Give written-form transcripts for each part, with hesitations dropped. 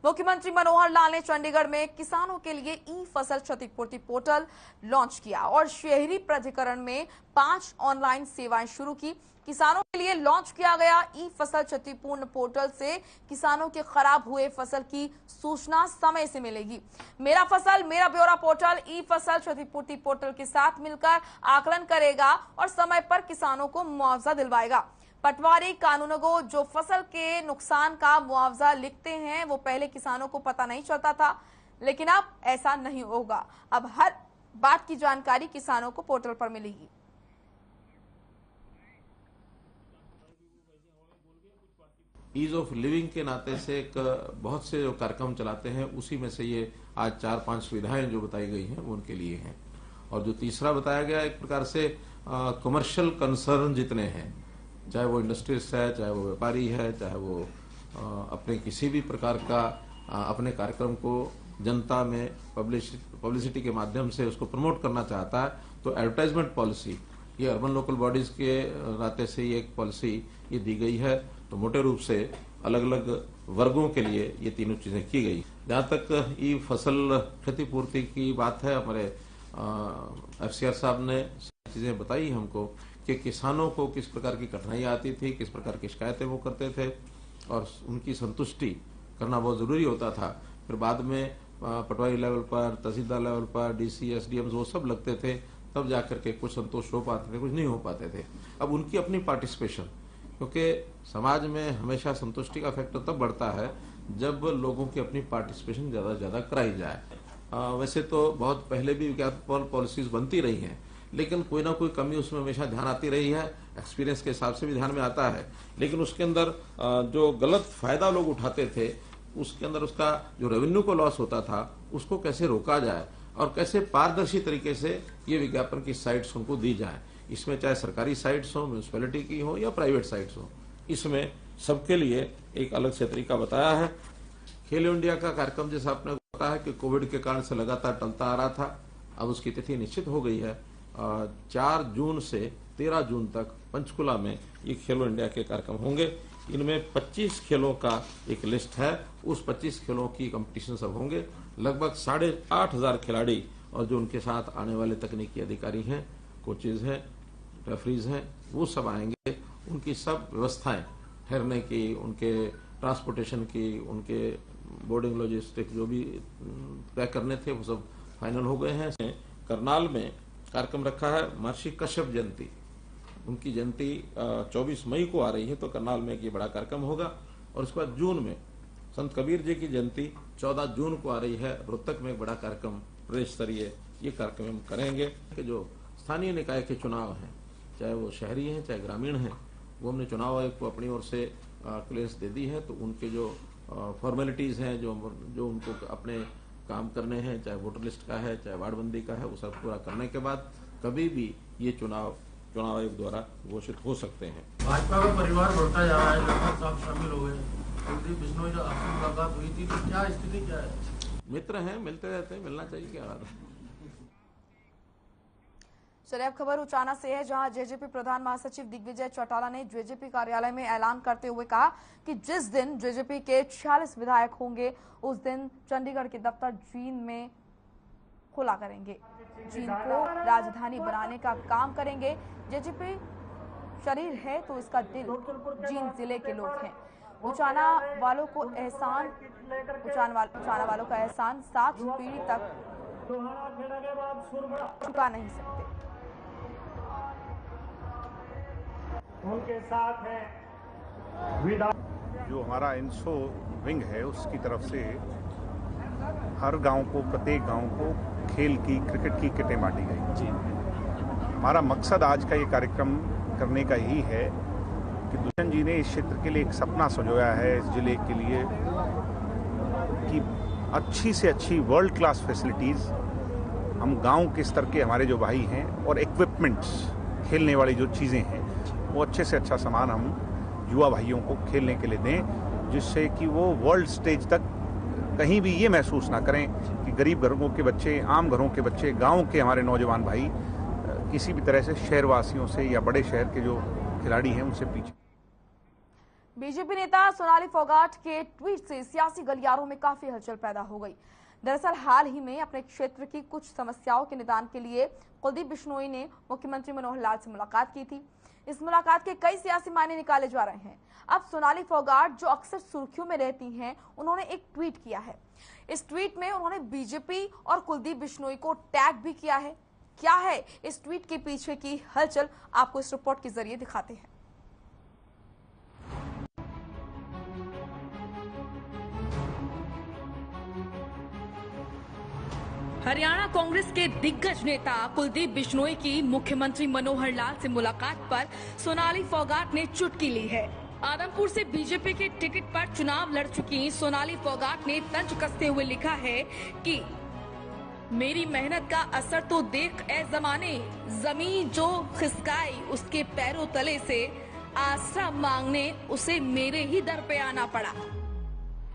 मुख्यमंत्री मनोहर लाल ने चंडीगढ़ में किसानों के लिए ई फसल क्षतिपूर्ति पोर्टल लॉन्च किया और शहरी प्राधिकरण में 5 ऑनलाइन सेवाएं शुरू की। किसानों के लिए लॉन्च किया गया ई फसल क्षतिपूर्ण पोर्टल से किसानों के खराब हुए फसल की सूचना समय से मिलेगी। मेरा फसल मेरा ब्यौरा पोर्टल ई फसल क्षतिपूर्ति पोर्टल के साथ मिलकर आकलन करेगा और समय पर किसानों को मुआवजा दिलवाएगा। पटवारी कानूनगो जो फसल के नुकसान का मुआवजा लिखते हैं वो पहले किसानों को पता नहीं चलता था, लेकिन अब ऐसा नहीं होगा। अब हर बात की जानकारी किसानों को पोर्टल पर मिलेगी। ईज ऑफ लिविंग के नाते से एक बहुत से जो कार्यक्रम चलाते हैं उसी में से ये आज 4-5 सुविधाएं जो बताई गई हैं वो उनके लिए हैं। और जो तीसरा बताया गया एक प्रकार से कमर्शियल कंसर्न जितने हैं, चाहे वो इंडस्ट्रीज है, चाहे वो व्यापारी है, चाहे वो अपने किसी भी प्रकार का अपने कार्यक्रम को जनता में पब्लिसिटी के माध्यम से उसको प्रमोट करना चाहता है, तो एडवर्टाइजमेंट पॉलिसी ये अर्बन लोकल बॉडीज के नाते से ये एक पॉलिसी ये दी गई है। तो मोटे रूप से अलग अलग वर्गों के लिए ये तीनों चीजें की गई। जहां तक ई फसल क्षतिपूर्ति की बात है, हमारे FCR साहब ने चीजें बताई हमको कि किसानों को किस प्रकार की कठिनाइयां आती थी, किस प्रकार की शिकायतें वो करते थे और उनकी संतुष्टि करना बहुत जरूरी होता था। फिर बाद में पटवारी लेवल पर, तहसीलदार लेवल पर, DC, SDMs वो सब लगते थे, तब जाकर के कुछ संतोष हो पाते थे, कुछ नहीं हो पाते थे। अब उनकी अपनी पार्टिसिपेशन, क्योंकि समाज में हमेशा संतुष्टि का फैक्टर तब बढ़ता है जब लोगों की अपनी पार्टिसिपेशन ज्यादा से ज्यादा कराई जाए। वैसे तो बहुत पहले भी विज्ञापन पॉलिसीज बनती रही हैं, लेकिन कोई ना कोई कमी उसमें हमेशा ध्यान आती रही है, एक्सपीरियंस के हिसाब से भी ध्यान में आता है। लेकिन उसके अंदर जो गलत फायदा लोग उठाते थे, उसके अंदर उसका जो रेवेन्यू को लॉस होता था उसको कैसे रोका जाए और कैसे पारदर्शी तरीके से ये विज्ञापन की साइट्स उनको दी जाए। इसमें चाहे सरकारी साइट्स हो, म्यूनिसिपैलिटी की हो या प्राइवेट साइट्स हो, इसमें सबके लिए एक अलग से तरीका बताया है। खेलो इंडिया का कार्यक्रम जैसा आपने बताया है कि कोविड के कारण से लगातार टलता आ रहा था, अब उसकी तिथि निश्चित हो गई है। 4 जून से 13 जून तक पंचकुला में ये खेलो इंडिया के कार्यक्रम होंगे। इनमें 25 खेलों का एक लिस्ट है, उस 25 खेलों की कंपटीशन सब होंगे। लगभग 8,500 खिलाड़ी और जो उनके साथ आने वाले तकनीकी अधिकारी हैं, कोचेज हैं, रेफरीज हैं, वो सब आएंगे। उनकी सब व्यवस्थाएं ठहरने की, उनके ट्रांसपोर्टेशन की, उनके बोर्डिंग लॉजिस्टिक जो भी तय करने थे वो सब फाइनल हो गए हैं। करनाल में कार्यक्रम रखा है महर्षि कश्यप जयंती, उनकी जयंती 24 मई को आ रही है, तो करनाल में ये बड़ा कार्यक्रम होगा। और उसके बाद जून में संत कबीर जी की जयंती 14 जून को आ रही है, रोहतक में एक बड़ा कार्यक्रम प्रदेश स्तरीय ये कार्यक्रम हम करेंगे। कि जो स्थानीय निकाय के चुनाव हैं, चाहे वो शहरी हैं चाहे ग्रामीण हैं, वो हमने चुनाव आयोग को अपनी ओर से क्लियरेंस दे दी है। तो उनके जो फॉर्मेलिटीज हैं, जो उनको अपने काम करने हैं, चाहे वोटर लिस्ट का है चाहे वार्डबंदी का है, वो सब पूरा करने के बाद कभी भी ये चुनाव आयोग द्वारा घोषित हो सकते हैं। भाजपा का परिवार बढ़ता जा रहा है, लगभग सब शामिल हो गए। कुलदीप बिश्नोई जो आपसे मुलाकात हुई थी, तो क्या स्थिति क्या है? मित्र हैं, मिलते रहते हैं, मिलना चाहिए, क्या बात है। चलिए अब खबर उचाना से है, जहां जेजेपी प्रधान महासचिव दिग्विजय चौटाला ने जेजेपी कार्यालय में ऐलान करते हुए कहा कि जिस दिन जेजेपी के 46 विधायक होंगे उस दिन चंडीगढ़ के दफ्तर जींद में खुला करेंगे। जींद को राजधानी बनाने का काम करेंगे। जेजेपी शरीर है तो इसका दिल जींद जिले के लोग हैं। उचाना वालों का एहसान 7 पीढ़ी तक चुका नहीं सकते। उनके साथ है जो हमारा इंसो विंग है, उसकी तरफ से हर गांव को, प्रत्येक गांव को खेल की, क्रिकेट की किटें बांटी गई जी। हमारा मकसद आज का ये कार्यक्रम करने का यही है कि दुष्यंत जी ने इस क्षेत्र के लिए एक सपना संजोया है, इस जिले के लिए, कि अच्छी से अच्छी वर्ल्ड क्लास फैसिलिटीज़ हम गांव के स्तर के हमारे जो भाई हैं और इक्विपमेंट्स, खेलने वाली जो चीज़ें हैं, वो अच्छे से अच्छा सामान हम युवा भाइयों को खेलने के लिए दें, जिससे कि वो वर्ल्ड स्टेज तक कहीं भी ये महसूस ना करें कि गरीब घरों के बच्चे, आम घरों के बच्चे, गांव के हमारे नौजवान भाई किसी भी तरह से शहरवासियों से या बड़े शहर के जो खिलाड़ी हैं उनसे पीछे। बीजेपी नेता सोनाली फोगाट के ट्वीट से सियासी गलियारों में काफी हलचल पैदा हो गई। दरअसल हाल ही में अपने क्षेत्र की कुछ समस्याओं के निदान के लिए कुलदीप बिश्नोई ने मुख्यमंत्री मनोहर लाल से मुलाकात की थी। इस मुलाकात के कई सियासी मायने निकाले जा रहे हैं। अब सोनाली फोगाट, जो अक्सर सुर्खियों में रहती हैं, उन्होंने एक ट्वीट किया है। इस ट्वीट में उन्होंने बीजेपी और कुलदीप बिश्नोई को टैग भी किया है। क्या है इस ट्वीट के पीछे की हलचल, आपको इस रिपोर्ट के जरिए दिखाते हैं। हरियाणा कांग्रेस के दिग्गज नेता कुलदीप बिश्नोई की मुख्यमंत्री मनोहर लाल से मुलाकात पर सोनाली फोगाट ने चुटकी ली है। आदमपुर से बीजेपी के टिकट पर चुनाव लड़ चुकी सोनाली फोगाट ने तंज कसते हुए लिखा है कि मेरी मेहनत का असर तो देख ए जमाने, जमीन जो खिसकाई उसके पैरों तले से, आसरा मांगने उसे मेरे ही दर पे आना पड़ा।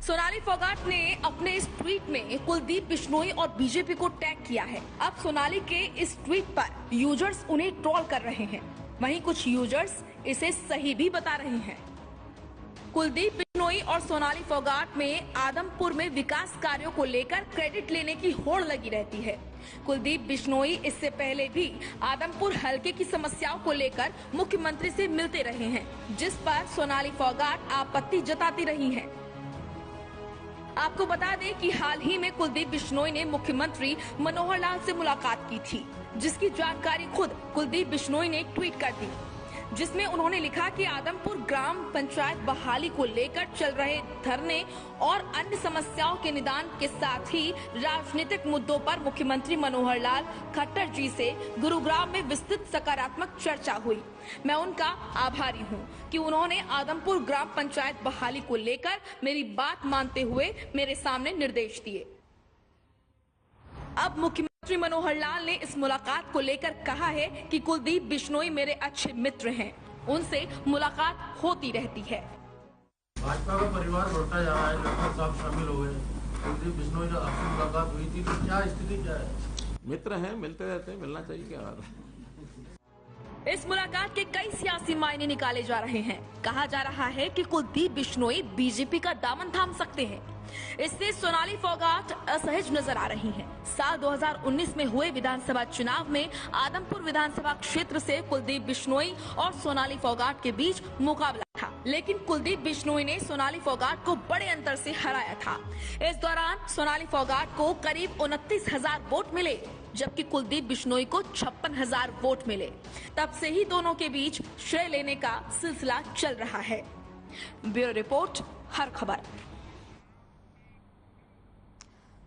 सोनाली फोगाट ने अपने इस ट्वीट में कुलदीप बिश्नोई और बीजेपी को टैग किया है। अब सोनाली के इस ट्वीट पर यूजर्स उन्हें ट्रोल कर रहे हैं, वहीं कुछ यूजर्स इसे सही भी बता रहे हैं। कुलदीप बिश्नोई और सोनाली फोगाट में आदमपुर में विकास कार्यों को लेकर क्रेडिट लेने की होड़ लगी रहती है। कुलदीप बिश्नोई इससे पहले भी आदमपुर हलके की समस्याओं को लेकर मुख्यमंत्री से मिलते रहे हैं, जिस पर सोनाली फोगाट आपत्ति जताती रही हैं। आपको बता दें कि हाल ही में कुलदीप बिश्नोई ने मुख्यमंत्री मनोहर लाल से मुलाकात की थी, जिसकी जानकारी खुद कुलदीप बिश्नोई ने ट्वीट कर दी, जिसमें उन्होंने लिखा कि आदमपुर ग्राम पंचायत बहाली को लेकर चल रहे धरने और अन्य समस्याओं के निदान के साथ ही राजनीतिक मुद्दों पर मुख्यमंत्री मनोहर लाल खट्टर जी से गुरुग्राम में विस्तृत सकारात्मक चर्चा हुई। मैं उनका आभारी हूं कि उन्होंने आदमपुर ग्राम पंचायत बहाली को लेकर मेरी बात मानते हुए मेरे सामने निर्देश दिए। अब मुख्यमंत्री मनोहर लाल ने इस मुलाकात को लेकर कहा है कि कुलदीप बिश्नोई मेरे अच्छे मित्र हैं, उनसे मुलाकात होती रहती है। भाजपा का परिवार बढ़ता जा रहा है, लगभग सब शामिल हो गए। कुलदीप बिश्नोई से आपसे मुलाकात हुई थी, तो क्या स्थिति क्या है? मित्र हैं, मिलते रहते हैं, मिलना चाहिए, क्या बात है। इस मुलाकात के कई सियासी मायने निकाले जा रहे हैं। कहा जा रहा है कि कुलदीप बिश्नोई बीजेपी का दामन थाम सकते हैं। इससे सोनाली फोगाट असहज नजर आ रही हैं। साल 2019 में हुए विधानसभा चुनाव में आदमपुर विधानसभा क्षेत्र से कुलदीप बिश्नोई और सोनाली फोगाट के बीच मुकाबला था, लेकिन कुलदीप बिश्नोई ने सोनाली फोगाट को बड़े अंतर से हराया था। इस दौरान सोनाली फोगाट को करीब 29,000 वोट मिले, जबकि कुलदीप बिश्नोई को 56,000 वोट मिले। तब से ही दोनों के बीच श्रेय लेने का सिलसिला चल रहा है। ब्यूरो रिपोर्ट, हर खबर।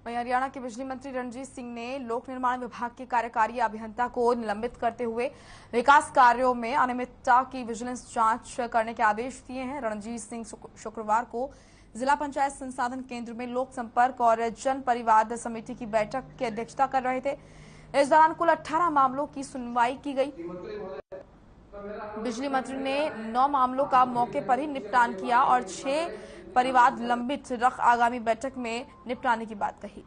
वहीं हरियाणा के बिजली मंत्री रणजीत सिंह ने लोक निर्माण विभाग के कार्यकारी अभियंता को निलंबित करते हुए विकास कार्यों में अनियमितता की विजिलेंस जांच करने के आदेश दिए हैं। रणजीत सिंह शुक्रवार को जिला पंचायत संसाधन केंद्र में लोक संपर्क और जन परिवाद समिति की बैठक की अध्यक्षता कर रहे थे। इस दौरान कुल 18 मामलों की सुनवाई की गई। बिजली मंत्री ने 9 मामलों का मौके पर ही निपटान किया और 6 परिवाद लंबित रख आगामी बैठक में निपटाने की बात कही।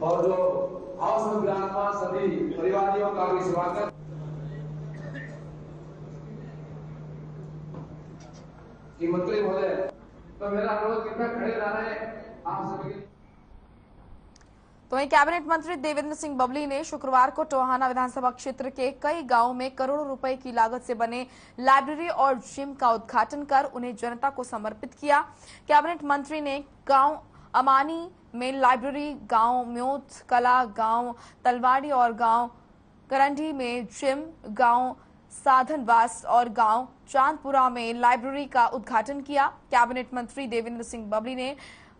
और जो हाउस में विराजमान सभी परिवारियों का भी स्वागत। कि मंत्री महोदय, तो मेरा अनुरोध कृपया खड़े रहें आप सभी। तो वहीं कैबिनेट मंत्री देवेंद्र सिंह बबली ने शुक्रवार को टोहाना विधानसभा क्षेत्र के कई गांवों में करोड़ों रुपए की लागत से बने लाइब्रेरी और जिम का उद्घाटन कर उन्हें जनता को समर्पित किया। कैबिनेट मंत्री ने गांव अमानी में लाइब्रेरी, गांव म्योत कला, गांव तलवाड़ी और गांव करंडी में जिम, गांव साधनवास और गांव चांदपुरा में लाइब्रेरी का उद्घाटन किया। कैबिनेट मंत्री देवेंद्र सिंह बबली ने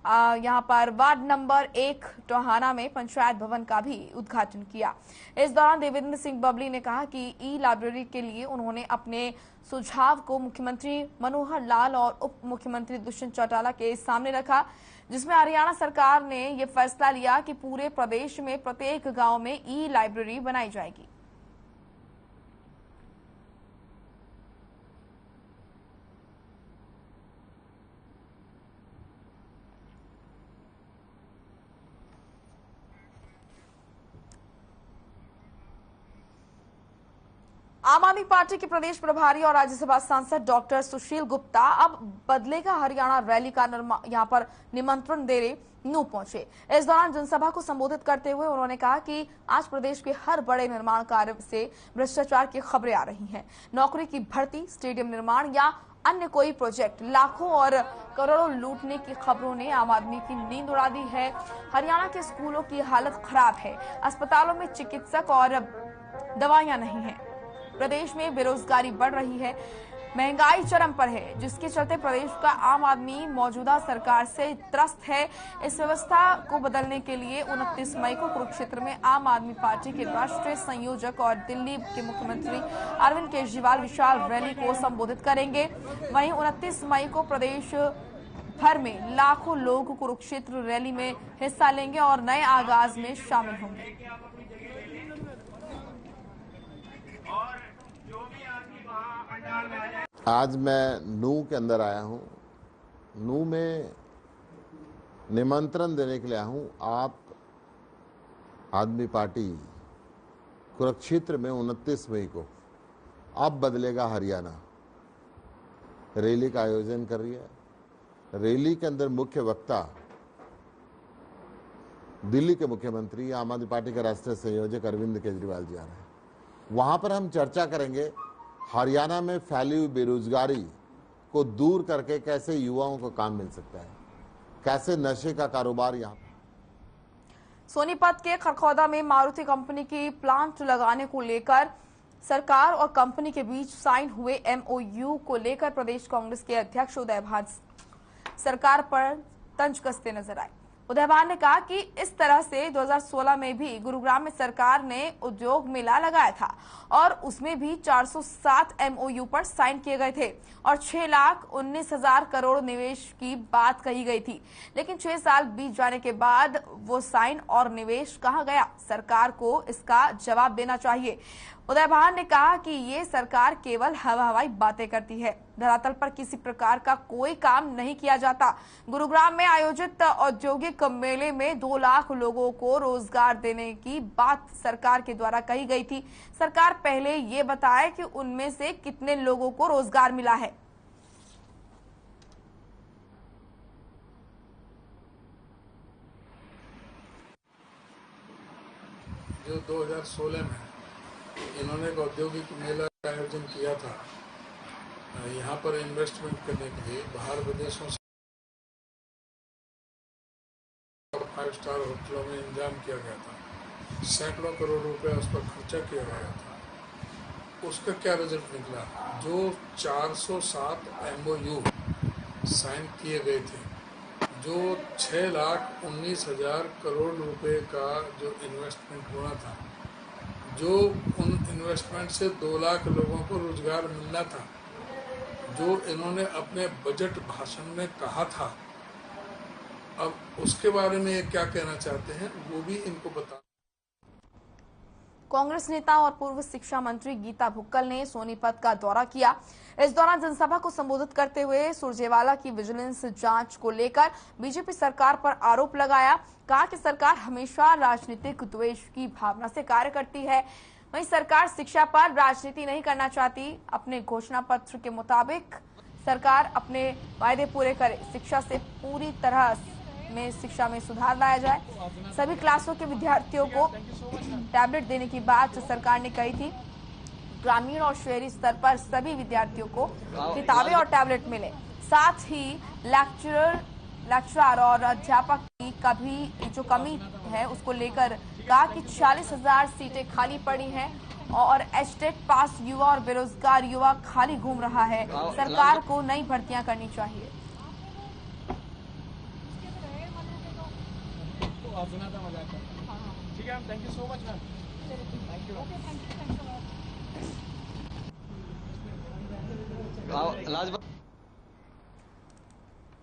यहां पर वार्ड नंबर 1 टोहाना में पंचायत भवन का भी उद्घाटन किया। इस दौरान देवेंद्र सिंह बबली ने कहा कि ई लाइब्रेरी के लिए उन्होंने अपने सुझाव को मुख्यमंत्री मनोहर लाल और उप मुख्यमंत्री दुष्यंत चौटाला के सामने रखा, जिसमें हरियाणा सरकार ने यह फैसला लिया कि पूरे प्रदेश में प्रत्येक गांव में ई लाइब्रेरी बनाई जाएगी। आम आदमी पार्टी के प्रदेश प्रभारी और राज्यसभा सांसद डॉक्टर सुशील गुप्ता अब बदलेगा हरियाणा रैली का यहां पर निमंत्रण देने नूंह पहुंचे। इस दौरान जनसभा को संबोधित करते हुए उन्होंने कहा कि आज प्रदेश के हर बड़े निर्माण कार्य से भ्रष्टाचार की खबरें आ रही हैं। नौकरी की भर्ती, स्टेडियम निर्माण या अन्य कोई प्रोजेक्ट, लाखों और करोड़ों लूटने की खबरों ने आम आदमी की नींद उड़ा दी है। हरियाणा के स्कूलों की हालत खराब है, अस्पतालों में चिकित्सक और दवाइयां नहीं है। प्रदेश में बेरोजगारी बढ़ रही है, महंगाई चरम पर है, जिसके चलते प्रदेश का आम आदमी मौजूदा सरकार से त्रस्त है। इस व्यवस्था को बदलने के लिए 29 मई को कुरुक्षेत्र में आम आदमी पार्टी के राष्ट्रीय संयोजक और दिल्ली के मुख्यमंत्री अरविंद केजरीवाल विशाल रैली को संबोधित करेंगे। वहीं 29 मई को प्रदेश भर में लाखों लोग कुरुक्षेत्र रैली में हिस्सा लेंगे और नए आगाज में शामिल होंगे। आज मैं नूंह के अंदर आया हूं। नूंह में निमंत्रण देने के लिए आया हूं। आप आदमी पार्टी कुरुक्षेत्र में 29 मई को अब बदलेगा हरियाणा रैली का आयोजन कर रही है। रैली के अंदर मुख्य वक्ता दिल्ली के मुख्यमंत्री, आम आदमी पार्टी के राष्ट्रीय संयोजक अरविंद केजरीवाल जी आ रहे हैं। वहां पर हम चर्चा करेंगे हरियाणा में फैली हुई बेरोजगारी को दूर करके कैसे युवाओं को काम मिल सकता है, कैसे नशे का कारोबार यहाँ। सोनीपत के खरखौदा में मारुति कंपनी की प्लांट लगाने को लेकर सरकार और कंपनी के बीच साइन हुए MOU को लेकर प्रदेश कांग्रेस के अध्यक्ष उदय भान सरकार पर तंज कसते नजर आए। उदय भान ने कहा कि इस तरह से 2016 में भी गुरुग्राम में सरकार ने उद्योग मेला लगाया था और उसमें भी 407 MOU पर साइन किए गए थे और 6,19,000 करोड़ निवेश की बात कही गई थी। लेकिन 6 साल बीत जाने के बाद वो साइन और निवेश कहां गया, सरकार को इसका जवाब देना चाहिए। उदय भान ने कहा कि ये सरकार केवल हवाई बातें करती है, धरातल पर किसी प्रकार का कोई काम नहीं किया जाता। गुरुग्राम में आयोजित औद्योगिक मेले में 2 लाख लोगों को रोजगार देने की बात सरकार के द्वारा कही गई थी। सरकार पहले ये बताए कि उनमें से कितने लोगों को रोजगार मिला है। जो 2016 में इन्होंने एक औद्योगिक मेला का आयोजन किया था, यहाँ पर इन्वेस्टमेंट करने के लिए बाहर विदेशों से 5 स्टार होटलों में इंतजाम किया गया था। सैकड़ों करोड़ रुपए उस पर खर्चा किया गया था। उसका क्या रिजल्ट निकला? जो 407 MOU साइन किए गए थे, जो 6,19,000 करोड़ रुपए का जो इन्वेस्टमेंट होना था, जो उन इन्वेस्टमेंट से 2 लाख लोगों को रोजगार मिलना था, जो इन्होंने अपने बजट भाषण में कहा था, अब उसके बारे में ये क्या कहना चाहते हैं वो भी इनको बता। कांग्रेस नेता और पूर्व शिक्षा मंत्री गीता भुक्कल ने सोनीपत का दौरा किया। इस दौरान जनसभा को संबोधित करते हुए सुरजेवाला की विजिलेंस जांच को लेकर बीजेपी सरकार पर आरोप लगाया। कहा कि सरकार हमेशा राजनीतिक द्वेष की भावना से कार्य करती है। वहीं सरकार शिक्षा पर राजनीति नहीं करना चाहती। अपने घोषणा पत्र के मुताबिक सरकार अपने वायदे पूरे करे, शिक्षा से पूरी तरह में शिक्षा में सुधार लाया जाए। सभी क्लासों के विद्यार्थियों को टैबलेट देने की बात सरकार ने कही थी। ग्रामीण और शहरी स्तर पर सभी विद्यार्थियों को किताबें और टैबलेट मिले। साथ ही लेक्चरर और अध्यापक की जो कमी है उसको लेकर कहा कि 40,000 सीटें खाली पड़ी हैं और एचटेट पास युवा और बेरोजगार युवा खाली घूम रहा है। सरकार को नई भर्तियां करनी चाहिए। ठीक है, thank you so much ma'am. Thank you.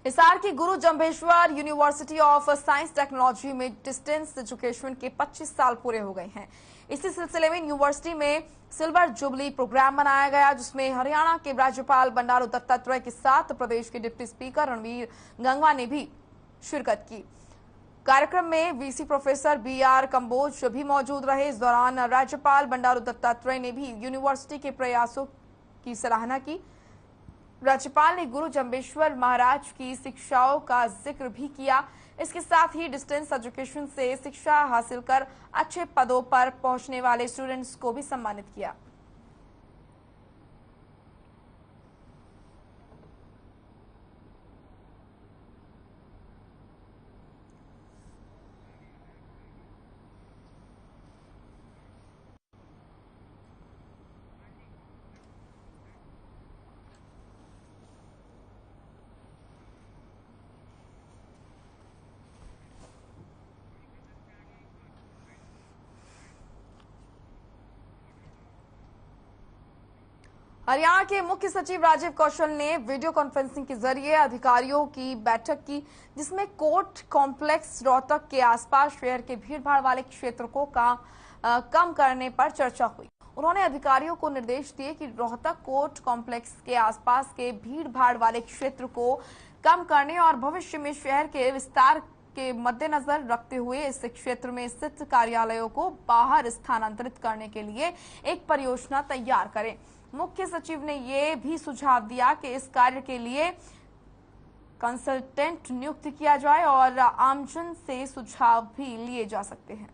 Hisar की गुरु Jambheshwar university of science technology में डिस्टेंस एजुकेशन के 25 साल पूरे हो गए हैं। इसी सिलसिले में यूनिवर्सिटी में सिल्वर जुबली प्रोग्राम मनाया गया, जिसमें हरियाणा के राज्यपाल बंडारू दत्तात्रेय के साथ प्रदेश के डिप्टी स्पीकर रणवीर गंगवा ने भी शिरकत की। कार्यक्रम में वीसी प्रोफेसर BR कंबोज भी मौजूद रहे। इस दौरान राज्यपाल बंडारू दत्तात्रेय ने भी यूनिवर्सिटी के प्रयासों की सराहना की। राज्यपाल ने गुरु जंबेश्वर महाराज की शिक्षाओं का जिक्र भी किया। इसके साथ ही डिस्टेंस एजुकेशन से शिक्षा हासिल कर अच्छे पदों पर पहुंचने वाले स्टूडेंट्स को भी सम्मानित किया। हरियाणा के मुख्य सचिव राजीव कौशल ने वीडियो कॉन्फ्रेंसिंग के जरिए अधिकारियों की बैठक की, जिसमें कोर्ट कॉम्प्लेक्स रोहतक के आसपास शहर के भीड़भाड़ वाले क्षेत्र को कम करने पर चर्चा हुई। उन्होंने अधिकारियों को निर्देश दिए कि रोहतक कोर्ट कॉम्प्लेक्स के आसपास के भीड़भाड़ वाले क्षेत्र को कम करने और भविष्य में शहर के विस्तार के मद्देनजर रखते हुए इस क्षेत्र में स्थित कार्यालयों को बाहर स्थानांतरित करने के लिए एक परियोजना तैयार करें। मुख्य सचिव ने यह भी सुझाव दिया कि इस कार्य के लिए कंसल्टेंट नियुक्त किया जाए और आमजन से सुझाव भी लिए जा सकते हैं।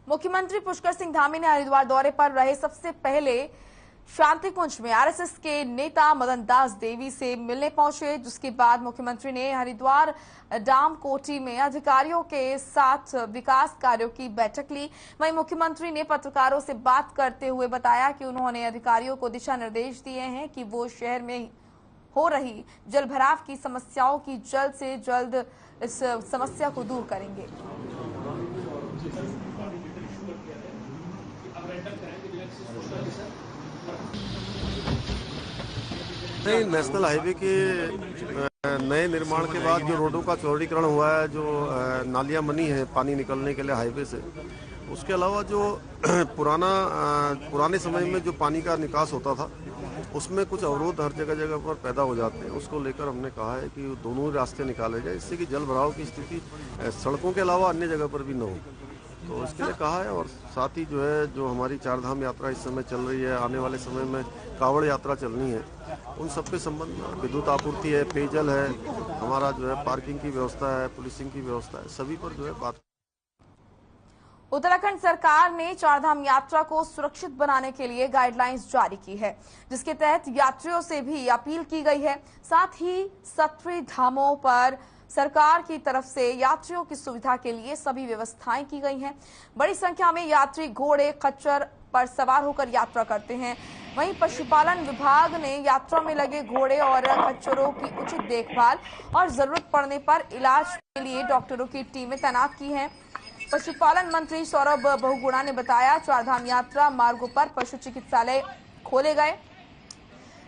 मुख्यमंत्री पुष्कर सिंह धामी ने हरिद्वार दौरे पर रहे सबसे पहले शांति कुंज में आरएसएस के नेता मदन दास देवी से मिलने पहुंचे, जिसके बाद मुख्यमंत्री ने हरिद्वार डाम कोटी में अधिकारियों के साथ विकास कार्यों की बैठक ली। वहीं मुख्यमंत्री ने पत्रकारों से बात करते हुए बताया कि उन्होंने अधिकारियों को दिशा निर्देश दिए हैं कि वो शहर में हो रही जलभराव की समस्याओं की जल्द से जल्द इस समस्या को दूर करेंगे। नहीं, नेशनल हाईवे के नए निर्माण के बाद जो रोडों का चौड़ीकरण हुआ है, जो नालियां बनी है पानी निकलने के लिए हाईवे से, उसके अलावा जो पुराने समय में जो पानी का निकास होता था उसमें कुछ अवरोध हर जगह पर पैदा हो जाते हैं। उसको लेकर हमने कहा है कि दोनों ही रास्ते निकाले जाए, इससे कि जल भराव की स्थिति सड़कों के अलावा अन्य जगह पर भी न हो। तो इसके लिए कहा है। और साथ ही जो हमारी चारधाम यात्रा इस समय चल रही है, आने वाले समय में कांवड़ यात्रा चलनी है, उन सब के संबंध में विद्युत आपूर्ति है, पेयजल है, हमारा पार्किंग की व्यवस्था है, पुलिसिंग की व्यवस्था है, सभी पर बात। उत्तराखंड सरकार ने चारधाम यात्रा को सुरक्षित बनाने के लिए गाइडलाइंस जारी की है, जिसके तहत यात्रियों से भी अपील की गई है। साथ ही 17 धामों पर सरकार की तरफ से यात्रियों की सुविधा के लिए सभी व्यवस्थाएं की गई हैं। बड़ी संख्या में यात्री घोड़े, खच्चर पर सवार होकर यात्रा करते हैं। वहीं पशुपालन विभाग ने यात्रा में लगे घोड़े और खच्चरों की उचित देखभाल और जरूरत पड़ने पर इलाज के लिए डॉक्टरों की टीमें तैनात की हैं। पशुपालन मंत्री सौरभ बहुगुणा ने बताया, चारधाम यात्रा मार्गों पर पशु चिकित्सालय खोले गए,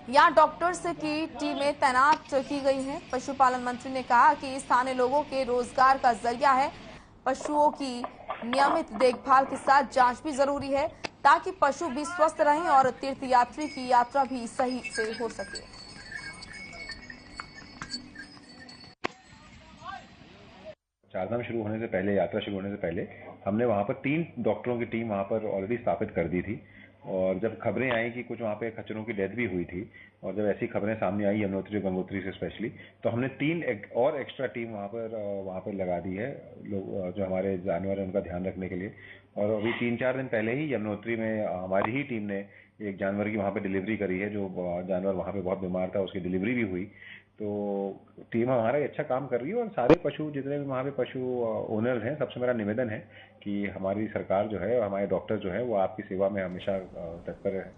यहाँ डॉक्टर्स की टीमें तैनात की गई हैं। पशुपालन मंत्री ने कहा कि स्थानीय लोगों के रोजगार का जरिया है। पशुओं की नियमित देखभाल के साथ जांच भी जरूरी है, ताकि पशु भी स्वस्थ रहें और तीर्थयात्री की यात्रा भी सही से हो सके। चारधाम शुरू होने से पहले, यात्रा शुरू होने से पहले हमने वहाँ पर 3 डॉक्टरों की टीम वहाँ पर ऑलरेडी स्थापित कर दी थी। और जब खबरें आई कि कुछ वहाँ पे खच्चरों की डेथ भी हुई थी, और जब ऐसी खबरें सामने आई यमुनोत्री गंगोत्री से स्पेशली, तो हमने 3 और एक्स्ट्रा टीम वहाँ पर लगा दी है, लोग जो हमारे जानवर हैं उनका ध्यान रखने के लिए। और अभी 3-4 दिन पहले ही यमुनोत्री में हमारी ही टीम ने एक जानवर की वहाँ पे डिलीवरी करी है, जो जानवर वहाँ पे बहुत बीमार था, उसकी डिलीवरी भी हुई। तो टीम हमारा अच्छा काम कर रही है। और सारे पशु, जितने भी वहाँ पे पशु ओनर्स हैं, सबसे मेरा निवेदन है कि हमारी सरकार जो है, हमारे डॉक्टर जो है, वो आपकी सेवा में हमेशा तत्पर है।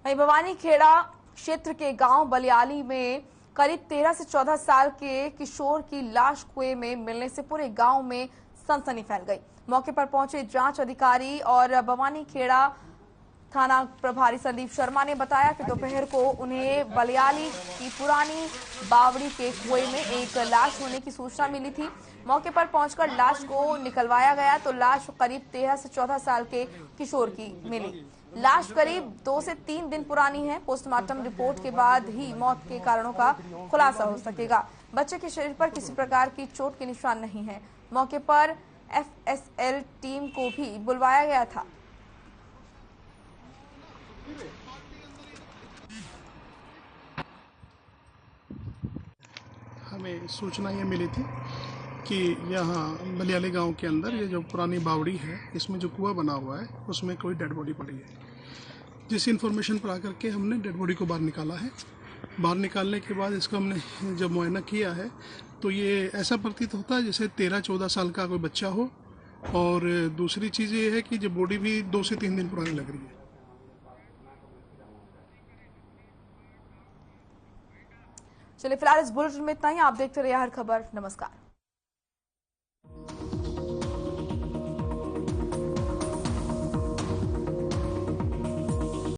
भवानी खेड़ा क्षेत्र के गांव बलियाली में करीब 13 से 14 साल के किशोर की लाश कुएं में मिलने से पूरे गांव में सनसनी फैल गई। मौके पर पहुंचे जांच अधिकारी और भवानी खेड़ा थाना प्रभारी संदीप शर्मा ने बताया कि दोपहर को उन्हें बलियाली की पुरानी बावड़ी के कुएं में एक लाश होने की सूचना मिली थी। मौके पर पहुंचकर लाश को निकलवाया गया तो लाश करीब 13 से 14 साल के किशोर की मिली। लाश करीब 2 से 3 दिन पुरानी है। पोस्टमार्टम रिपोर्ट के बाद ही मौत के कारणों का खुलासा हो सकेगा। बच्चे के शरीर पर किसी प्रकार की चोट के निशान नहीं है। मौके पर FSL टीम को भी बुलवाया गया था। हमें सूचना ये मिली थी कि यहाँ बलियाली गांव के अंदर ये जो पुरानी बावड़ी है, इसमें जो कुआं बना हुआ है उसमें कोई डेड बॉडी पड़ी है। जिस इन्फॉर्मेशन पर आकर के हमने डेड बॉडी को बाहर निकाला है। बाहर निकालने के बाद इसका हमने जब मुआयना किया है तो ये ऐसा प्रतीत होता है जैसे 13-14 साल का कोई बच्चा हो। और दूसरी चीज़ ये है कि जो बॉडी भी 2 से 3 दिन पुरानी लग रही है। चलिए फिलहाल इस बुलेटिन में इतना ही। आप देखते रहिए हर खबर। नमस्कार।